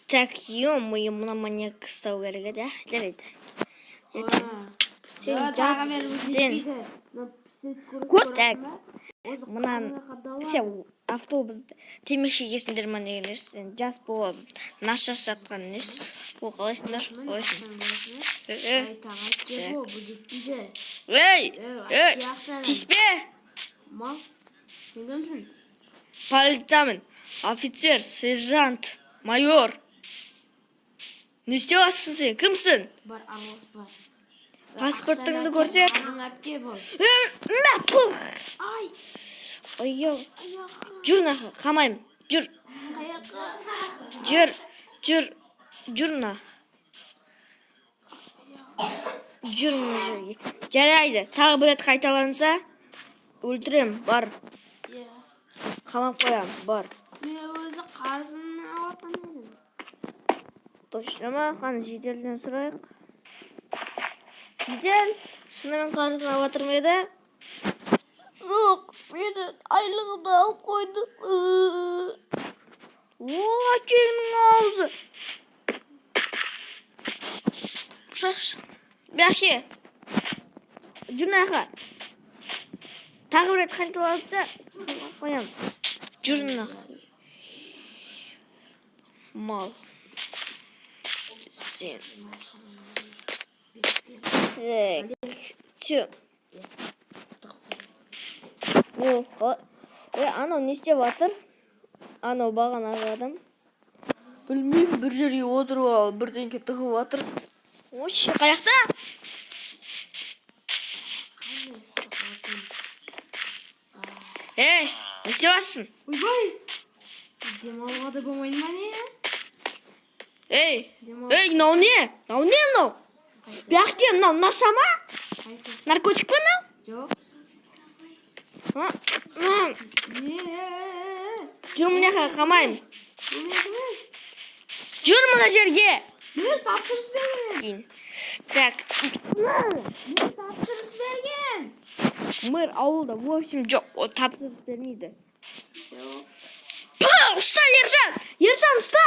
Так, ё-моё, мына маньяк ұстау керек еді. Жарайды. Сен тағы бері сен так, мынан сен автобус темекі жесіңдер ма деген еш. Сен жас болып наша жатқан еш. Бұл қалайсыңдар? Қалайсың? бұл жетпейді. Ей! Тиіспе! Мал, сен кімсің? Полициямен. Офицер, сержант, майор. Не істеватсың сен? Кімсің? Бар, араласпа. Паспортыңды көрсет. Азың әпке бол. Ай, Ойо. аяққа. Жүр нақа, қамайым. Жүр. Аяққа. Жүр на. Жүр мына жерге. Жарайды. Тағы бір рет қайталанса, өлтірем. Бар. Қамап қоям. Бар. Мен өзі қарызын алатын едім. Точно ма? Қаны жеделден сұрайық. Жедел, шынымен қарызын алып жатыр ма еді? Жоқ, мені айлығымды алып қойды. Әкеңнің аузы. Шақшы. Бәке. Жүр нақа. Тағы бір рет қайталанса, қоям. Жүр нақа. Мал. Сен. Так. Чё? Анау не істеп жатыр? Анау бағанағы адам. Білмеймін, бір жерге отырып алып, бірдеңке тығып жатыр. Вообще, қаяқта? Ей, не істеп жатсың? Ойбай! Демалуға да болмайды ма не? Ей, мынау не? Мынау? Бәке, мынау наша ма? Қайсы? Наркотик па мынау? Жоқ. Жүр мына қамайым. Жүр мына жерге. Мен тапсырыс берген. Так. Тапсырыс берген. Мэр ауылда, в общем, жоқ, о тапсырыс бермейді. Ұста, Ержан! Ержан, ұста!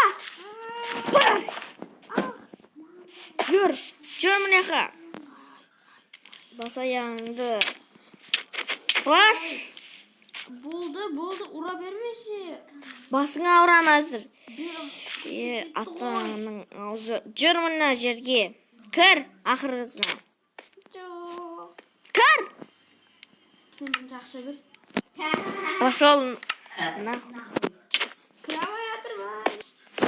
Жүр мына. Бас аяғыңды. Бас! Болды, ұра бермеші. Басыңа ұрам әзір. Атаның аузы. Жүр мына жерге. Кір, ақырғысына. Жоқ. Кір! Сен бірінші ақша бер. Пошел. Кірамай атыр ба.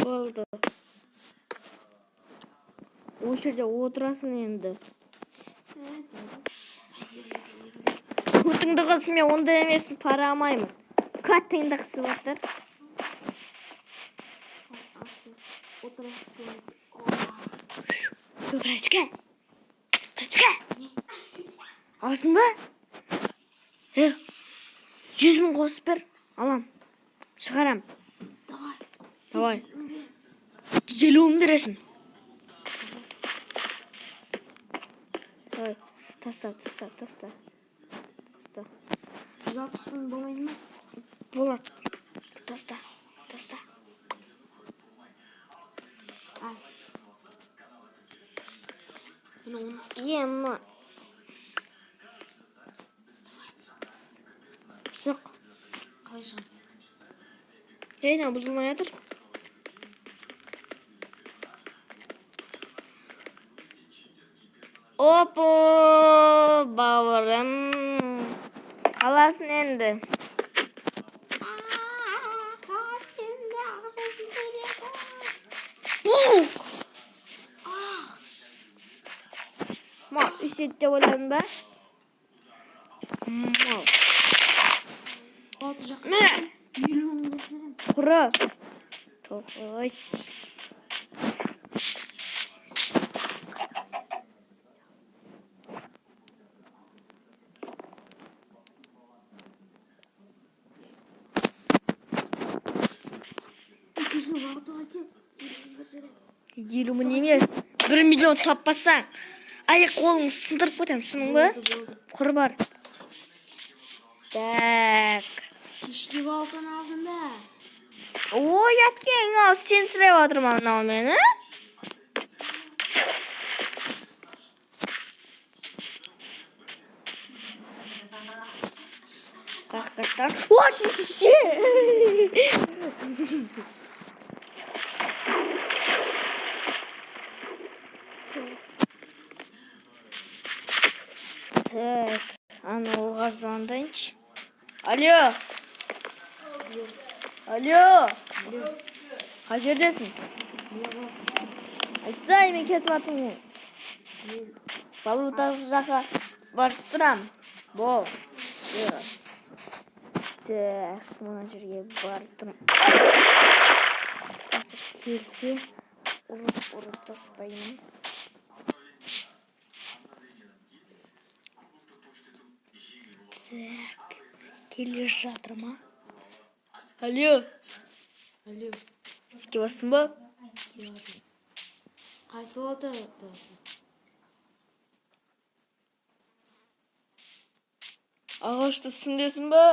Болды. Осы жерде отырасың енді. Көтіңді қыз, мен онда емеспін, пара алмаймын. Көтіңді қысып отыр. Прачка. Алсың ба? 100 мың қосып бер. Алам. Шығарам. Давай. 150 мың бересің. Давай. Таста. 160 мың болмайды ма? Болады. Таста. Ас. Ема. Жоқ. Қалай шығам? Мына бұзылмай жатыр. Опо, бауырым. Қаласын енді. Мал, үсетте ойладың ба? Мал. Міне. Құры. Тоқой. Елу мың емес. 1 миллион таппасаң, аяқ қолыңды сындырып кетем, түсінің бе? Құр бар. Так. Кешке алтын алдың да. Ой, әткең, ау, сен сіреп отырма мынау мені. Так. Ой, шеше. Так, анауға звондайыншы. Алло. Қай жердесің? Айтсай, мен кетіп атымын. Балута жаққа барып тұрам. Бол. Так, мына жерге барып тұрам. Келсе, ұрып тастаймын. Так, келе жатыр ма? Алло. Сізге басын ба? Қайсы олда? Ағашты сүндесің ба?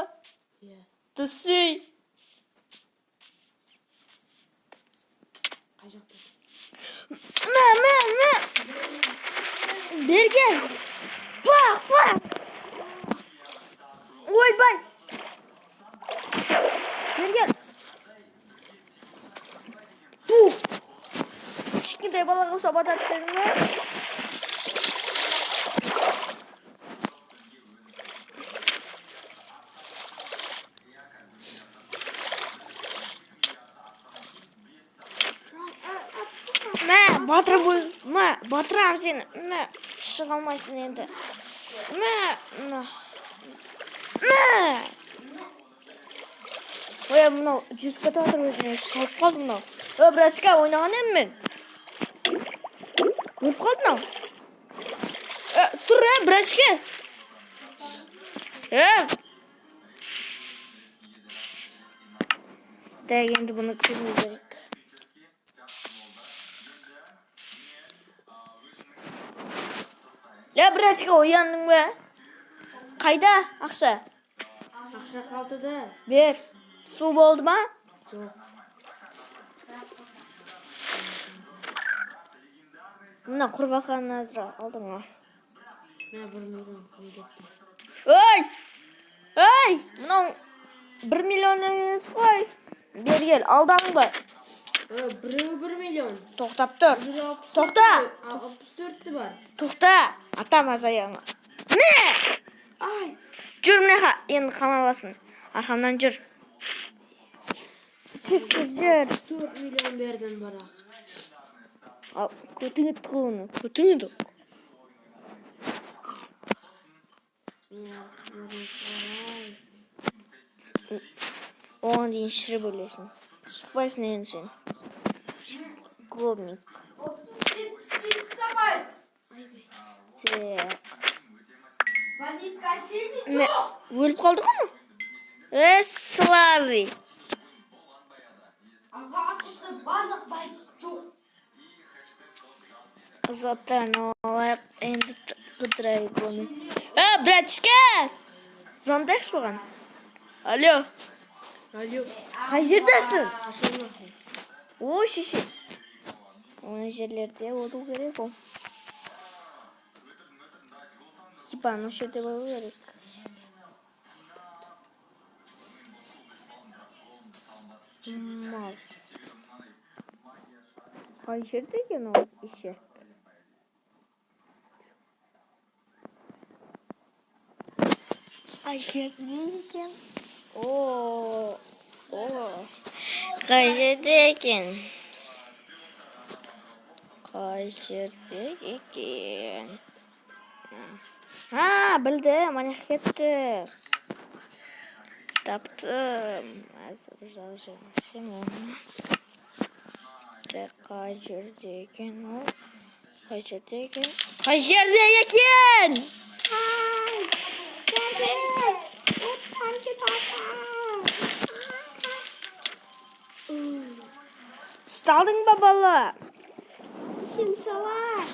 Иә. Түсей. Қай жақтасың? Мә. Берген. Бақ. Ойбай. Берген. Тух. Кішкентай балаға ұсап атады дедің бе? Батырам сені. Шыға алмайсың енді. Ой, мынау жүз кетіп жатыр өзіне. Салып қалды мынау. Братчика, ойнаған едім мен. Өліп қалды мынау. Тұр, братчика. Так, енді бұны көрмей керек. Братчика, ояндың ба? Қайда ақша? Ақша қалды да. Бер. Су болды ма? Жоқ. Мына құрбақаны азыра алдың ма? Мә, 1 миллион кетті. Ой! Мынау 1 миллион емес қой. Бергел, алданың ба? Біреу 1 миллион. Тоқтап тұр. Тоқта! 64-ті бар. Тоқта! Атам азаяңа. Жүр міне енді қамаласын. Арқамнан жүр. Тез жүр. 4 миллион бердім бірақ. Ал, көтіңі тұғыны. Көтіңі тұқ. Оған дейін шірі бөлесің. Шықпайсың енді сен. Клубник. Так. Өліп қалды ғана? Слави. Ағасында барлық байтыс жоқ. Затан олар енді қыдырай көмі. Братчика! Звондайықшы оған. Алло. Қай жердесің? О, шеше. Оны жерлерде олу керек ол. Хипан, о жерде болу керек. Мал. Қай жерде екен ол ише? Қай жерде екен? Қай жерде екен? Қай жерде екен? Білдім, мана кетті. Таптым. Әзір жалжырмасың оны. Қай жерде екен ол? Қай жерде екен? Қай жерде екен? Сталдың ба бала? Шымшалар.